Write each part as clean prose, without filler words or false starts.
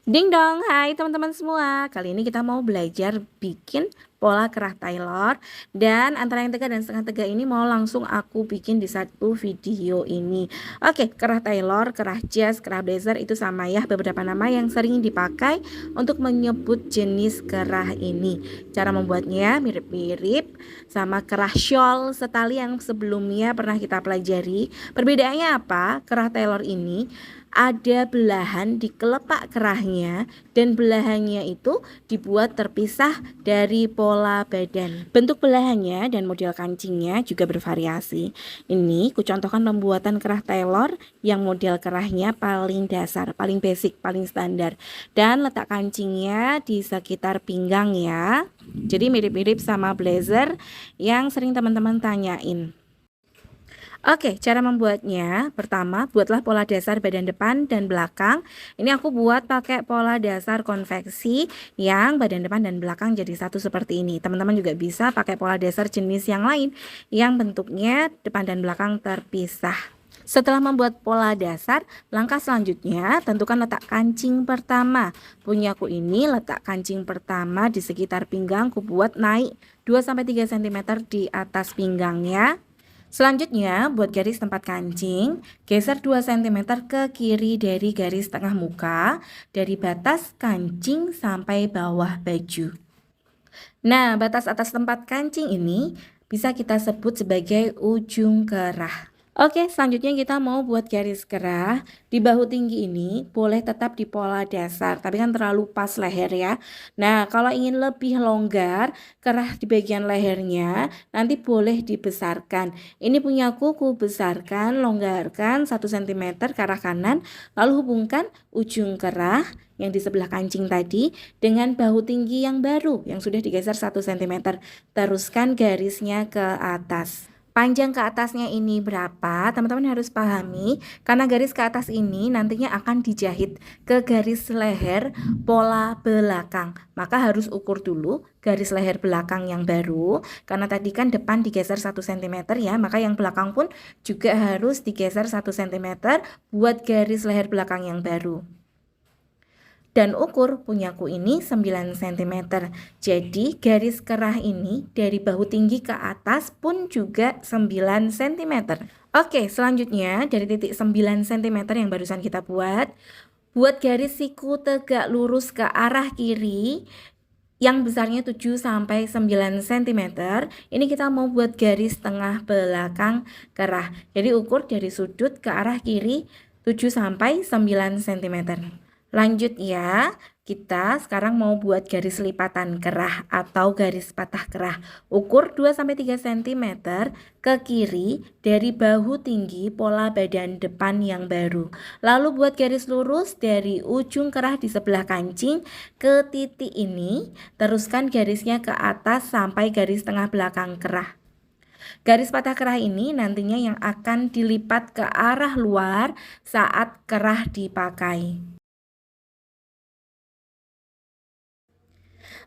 Ding dong, hai teman-teman semua. Kali ini kita mau belajar bikin pola kerah Taylor. Dan antara yang tegak dan setengah tegak ini mau langsung aku bikin di satu video ini. Oke, kerah Taylor, kerah jas, kerah blazer itu sama ya. Beberapa nama yang sering dipakai untuk menyebut jenis kerah ini. Cara membuatnya mirip-mirip sama kerah shawl setali yang sebelumnya pernah kita pelajari. Perbedaannya apa? Kerah Taylor ini ada belahan di kelopak kerahnya dan belahannya itu dibuat terpisah dari pola badan. Bentuk belahannya dan model kancingnya juga bervariasi. Ini kucontohkan pembuatan kerah Taylor yang model kerahnya paling dasar, paling basic, paling standar. Dan letak kancingnya di sekitar pinggang ya. Jadi mirip-mirip sama blazer yang sering teman-teman tanyain. Oke, cara membuatnya, pertama buatlah pola dasar badan depan dan belakang. Ini aku buat pakai pola dasar konveksi yang badan depan dan belakang jadi satu seperti ini. Teman-teman juga bisa pakai pola dasar jenis yang lain yang bentuknya depan dan belakang terpisah. Setelah membuat pola dasar, langkah selanjutnya tentukan letak kancing pertama. Punyaku ini letak kancing pertama di sekitar pinggang ku buat naik 2-3 cm di atas pinggangnya. Selanjutnya, buat garis tempat kancing, geser 2 cm ke kiri dari garis tengah muka, dari batas kancing sampai bawah baju. Nah, batas atas tempat kancing ini bisa kita sebut sebagai ujung kerah. Oke, selanjutnya kita mau buat garis kerah. Di bahu tinggi ini boleh tetap di pola dasar, tapi kan terlalu pas leher ya. Nah, kalau ingin lebih longgar, kerah di bagian lehernya nanti boleh dibesarkan. Ini punya ku besarkan, longgarkan 1 cm ke arah kanan, lalu hubungkan ujung kerah yang di sebelah kancing tadi dengan bahu tinggi yang baru yang sudah digeser 1 cm. Teruskan garisnya ke atas. Panjang ke atasnya ini berapa? Teman-teman harus pahami karena garis ke atas ini nantinya akan dijahit ke garis leher pola belakang. Maka harus ukur dulu garis leher belakang yang baru. Karena tadi kan depan digeser 1 cm ya, maka yang belakang pun juga harus digeser 1 cm buat garis leher belakang yang baru. Dan ukur punyaku ini 9 cm. Jadi garis kerah ini dari bahu tinggi ke atas pun juga 9 cm. Oke, selanjutnya dari titik 9 cm yang barusan kita buat garis siku tegak lurus ke arah kiri yang besarnya 7-9 cm. Ini kita mau buat garis tengah belakang kerah. Jadi ukur dari sudut ke arah kiri 7-9 cm. Lanjut ya, kita sekarang mau buat garis lipatan kerah atau garis patah kerah. Ukur 2-3 cm ke kiri dari bahu tinggi pola badan depan yang baru. Lalu buat garis lurus dari ujung kerah di sebelah kancing ke titik ini. Teruskan garisnya ke atas sampai garis tengah belakang kerah. Garis patah kerah ini nantinya yang akan dilipat ke arah luar saat kerah dipakai.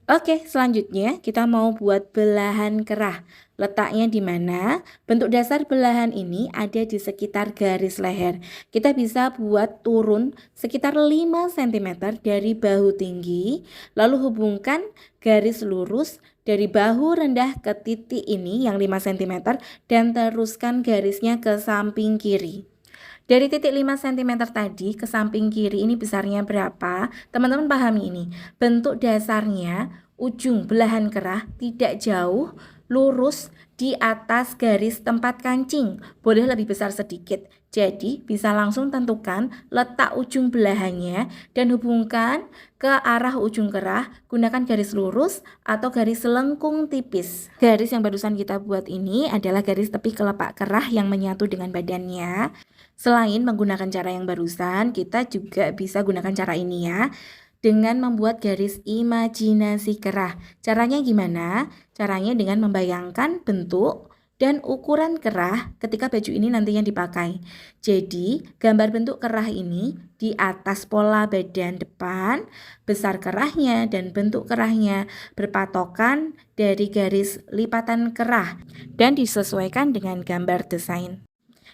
Oke, selanjutnya kita mau buat belahan kerah. Letaknya di mana? Bentuk dasar belahan ini ada di sekitar garis leher. Kita bisa buat turun sekitar 5 cm dari bahu tinggi, lalu hubungkan garis lurus dari bahu rendah ke titik ini yang 5 cm dan teruskan garisnya ke samping kiri. Dari titik 5 cm tadi ke samping kiri ini besarnya berapa? Teman-teman pahami ini. Bentuk dasarnya ujung belahan kerah tidak jauh lurus di atas garis tempat kancing. Boleh lebih besar sedikit. Jadi bisa langsung tentukan letak ujung belahannya dan hubungkan ke arah ujung kerah. Gunakan garis lurus atau garis lengkung tipis. Garis yang barusan kita buat ini adalah garis tepi kelopak kerah yang menyatu dengan badannya. Selain menggunakan cara yang barusan, kita juga bisa gunakan cara ini ya, dengan membuat garis imajinasi kerah. Caranya gimana? Caranya dengan membayangkan bentuk dan ukuran kerah ketika baju ini nantinya dipakai. Jadi, gambar bentuk kerah ini di atas pola badan depan, besar kerahnya dan bentuk kerahnya berpatokan dari garis lipatan kerah dan disesuaikan dengan gambar desain.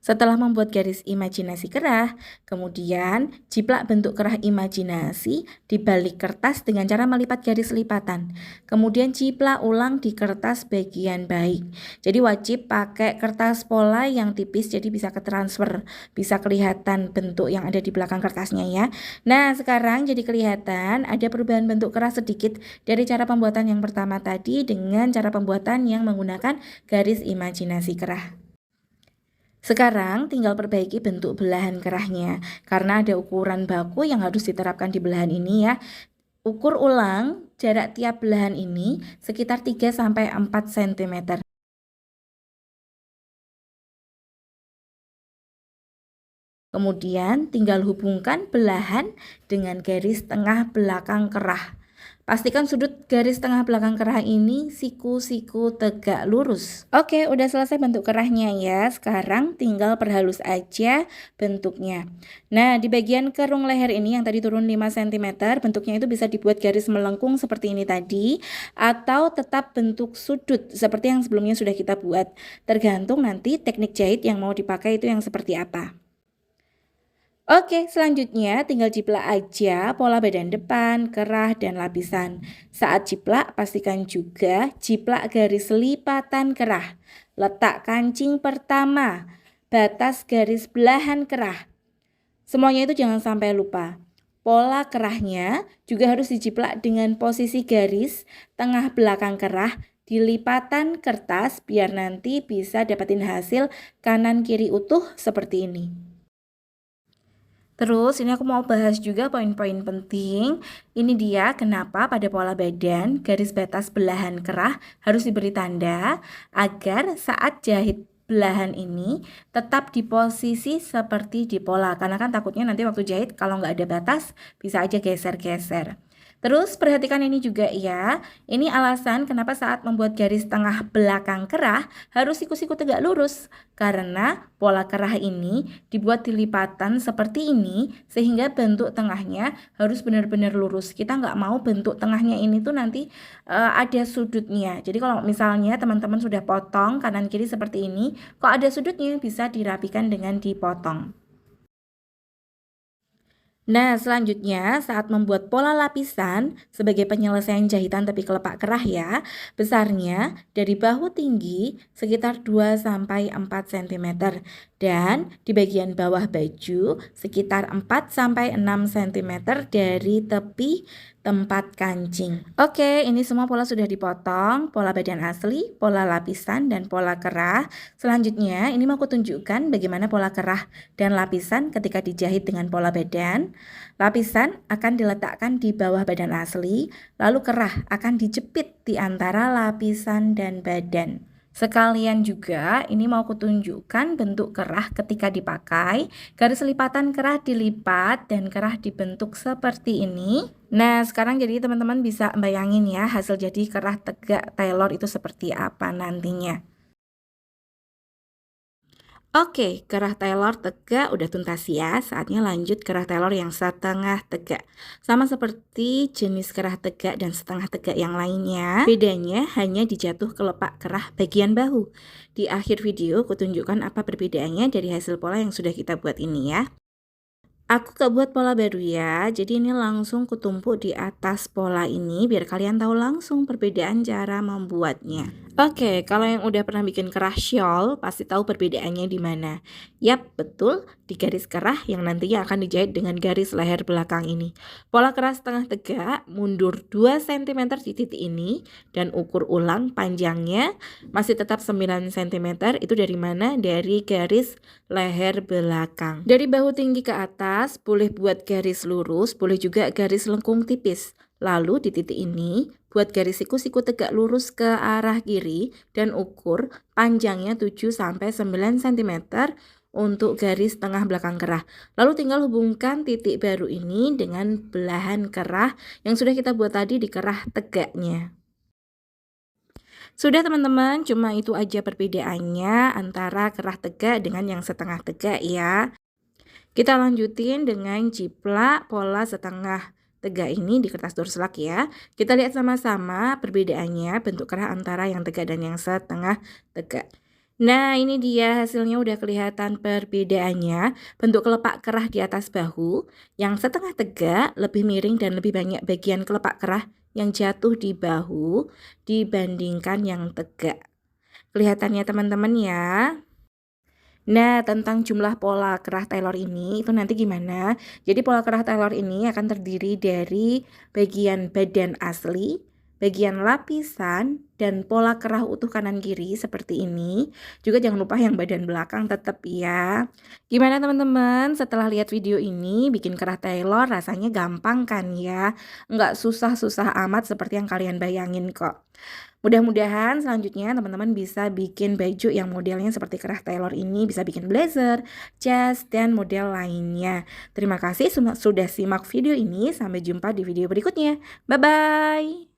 Setelah membuat garis imajinasi kerah, kemudian jiplak bentuk kerah imajinasi di balik kertas dengan cara melipat garis lipatan. Kemudian jiplak ulang di kertas bagian baik. Jadi wajib pakai kertas pola yang tipis, jadi bisa ketransfer, bisa kelihatan bentuk yang ada di belakang kertasnya ya. Nah, sekarang jadi kelihatan ada perubahan bentuk kerah sedikit dari cara pembuatan yang pertama tadi dengan cara pembuatan yang menggunakan garis imajinasi kerah. Sekarang tinggal perbaiki bentuk belahan kerahnya, karena ada ukuran baku yang harus diterapkan di belahan ini ya. Ukur ulang jarak tiap belahan ini sekitar 3-4 cm. Kemudian tinggal hubungkan belahan dengan garis tengah belakang kerah. Pastikan sudut garis tengah belakang kerah ini siku-siku tegak lurus. Oke, udah selesai bentuk kerahnya ya. Sekarang tinggal perhalus aja bentuknya. Nah, di bagian kerung leher ini yang tadi turun 5 cm, bentuknya itu bisa dibuat garis melengkung seperti ini tadi, atau tetap bentuk sudut seperti yang sebelumnya sudah kita buat. Tergantung nanti teknik jahit yang mau dipakai itu yang seperti apa. Oke, selanjutnya tinggal jiplak aja pola badan depan, kerah, dan lapisan. Saat jiplak, pastikan juga jiplak garis lipatan kerah. Letak kancing pertama, batas garis belahan kerah. Semuanya itu jangan sampai lupa. Pola kerahnya juga harus dijiplak dengan posisi garis tengah belakang kerah di lipatan kertas biar nanti bisa dapetin hasil kanan kiri utuh seperti ini. Terus ini aku mau bahas juga poin-poin penting. Ini dia kenapa pada pola badan garis batas belahan kerah harus diberi tanda agar saat jahit belahan ini tetap di posisi seperti di pola. Karena kan takutnya nanti waktu jahit kalau nggak ada batas bisa aja geser-geser. Terus perhatikan ini juga ya. Ini alasan kenapa saat membuat garis tengah belakang kerah harus siku-siku tegak lurus. Karena pola kerah ini dibuat di lipatan seperti ini sehingga bentuk tengahnya harus benar-benar lurus. Kita nggak mau bentuk tengahnya ini tuh nanti ada sudutnya. Jadi kalau misalnya teman-teman sudah potong kanan kiri seperti ini, kok ada sudutnya bisa dirapikan dengan dipotong. Nah, selanjutnya saat membuat pola lapisan sebagai penyelesaian jahitan tepi kelopak kerah ya, besarnya dari bahu tinggi sekitar 2-4 cm dan di bagian bawah baju sekitar 4-6 cm dari tepi tempat kancing. Oke, ini semua pola sudah dipotong, pola badan asli, pola lapisan, dan pola kerah. Selanjutnya, ini mau aku tunjukkan bagaimana pola kerah dan lapisan ketika dijahit dengan pola badan. Lapisan akan diletakkan di bawah badan asli, lalu kerah akan dijepit di antara lapisan dan badan. Sekalian juga ini mau kutunjukkan bentuk kerah ketika dipakai. Garis lipatan kerah dilipat dan kerah dibentuk seperti ini. Nah, sekarang jadi teman-teman bisa bayangin ya hasil jadi kerah tegak tailor itu seperti apa nantinya. Oke, kerah tailor tegak udah tuntas ya. Saatnya lanjut kerah tailor yang setengah tegak. Sama seperti jenis kerah tegak dan setengah tegak yang lainnya. Bedanya hanya di jatuh kelopak kerah bagian bahu. Di akhir video kutunjukkan apa perbedaannya dari hasil pola yang sudah kita buat ini ya. Aku gak buat pola baru ya, jadi ini langsung kutumpuk di atas pola ini biar kalian tahu langsung perbedaan cara membuatnya. Oke, kalau yang udah pernah bikin kerah shawl pasti tahu perbedaannya di mana. Yap, betul, di garis kerah yang nantinya akan dijahit dengan garis leher belakang ini. Pola kerah setengah tegak, mundur 2 cm di titik ini dan ukur ulang panjangnya masih tetap 9 cm. Itu dari mana? Dari garis leher belakang. Dari bahu tinggi ke atas boleh buat garis lurus, boleh juga garis lengkung tipis. Lalu di titik ini buat garis siku-siku tegak lurus ke arah kiri dan ukur panjangnya 7-9 cm untuk garis tengah belakang kerah. Lalu tinggal hubungkan titik baru ini dengan belahan kerah yang sudah kita buat tadi di kerah tegaknya. Sudah teman-teman, cuma itu aja perbedaannya antara kerah tegak dengan yang setengah tegak ya. Kita lanjutin dengan jiplak pola setengah tegak ini di kertas doorslak ya. Kita lihat sama-sama perbedaannya bentuk kerah antara yang tegak dan yang setengah tegak. Nah, ini dia hasilnya udah kelihatan perbedaannya. Bentuk kelopak kerah di atas bahu yang setengah tegak, lebih miring dan lebih banyak bagian kelopak kerah yang jatuh di bahu dibandingkan yang tegak. Kelihatannya teman-teman ya. Nah, tentang jumlah pola kerah Taylor ini itu nanti gimana? Jadi pola kerah Taylor ini akan terdiri dari bagian badan asli, bagian lapisan, dan pola kerah utuh kanan kiri seperti ini. Juga jangan lupa yang badan belakang tetap ya. Gimana teman-teman? Setelah lihat video ini, bikin kerah Taylor rasanya gampang kan ya? Nggak susah-susah amat seperti yang kalian bayangin kok. Mudah-mudahan selanjutnya teman-teman bisa bikin baju yang modelnya seperti kerah Taylor ini, bisa bikin blazer, jas, dan model lainnya. Terima kasih sudah simak video ini, sampai jumpa di video berikutnya. Bye-bye!